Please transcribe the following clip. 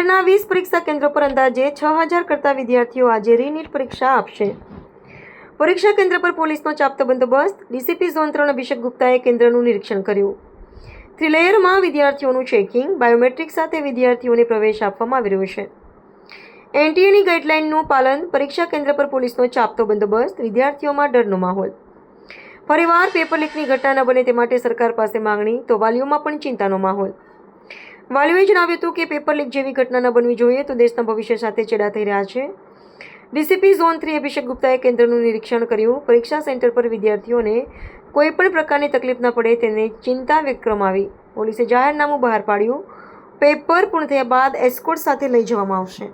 શહેરના 20 પરીક્ષા કેન્દ્રો પર અંદાજે 6000 કરતાં વિદ્યાર્થીઓ આજે રીનીટ પરીક્ષા આપશે. પરીક્ષા કેન્દ્ર પર પોલીસનો ચાપતો બંદોબસ્ત. ડીસીપી ઝોન 3 અભિષેક ગુપ્તાએ કેન્દ્રનું નિરીક્ષણ કર્યું. 3 લેયરમાં વિદ્યાર્થીઓનું ચેકિંગ. બાયોમેટ્રિક સાથે વિદ્યાર્થીઓને પ્રવેશ આપવામાં આવી રહ્યો છે. એનટીએની ગાઈડલાઇનનું પાલન. પરીક્ષા કેન્દ્ર પર પોલીસનો ચાપતો બંદોબસ્ત. વિદ્યાર્થીઓમાં ડરનો માહોલ. ફરીવાર પેપર લીકની ઘટના ન બને તે માટે સરકાર પાસે માંગણી તો વાલીઓમાં પણ ચિંતાનો માહોલ. વાલીઓએ જણાવ્યું હતું કે પેપર લીક જેવી ઘટના ન બનવી જોઈએ તો દેશના ભવિષ્ય સાથે ચેડા થઈ રહ્યા છે. ડીસીપી ઝોન 3 અભિષેક ગુપ્તાએ કેન્દ્રનું નિરીક્ષણ કર્યું. પરીક્ષા સેન્ટર પર વિદ્યાર્થીઓને કોઈપણ પ્રકારની તકલીફ ન પડે તેની ચિંતા વ્યક્ત કરવામાં આવી. પોલીસે જાહેરનામું બહાર પાડ્યું. પેપર પૂર્ણ થયા બાદ એસ્કોર્ટ સાથે લઈ જવામાં આવશે.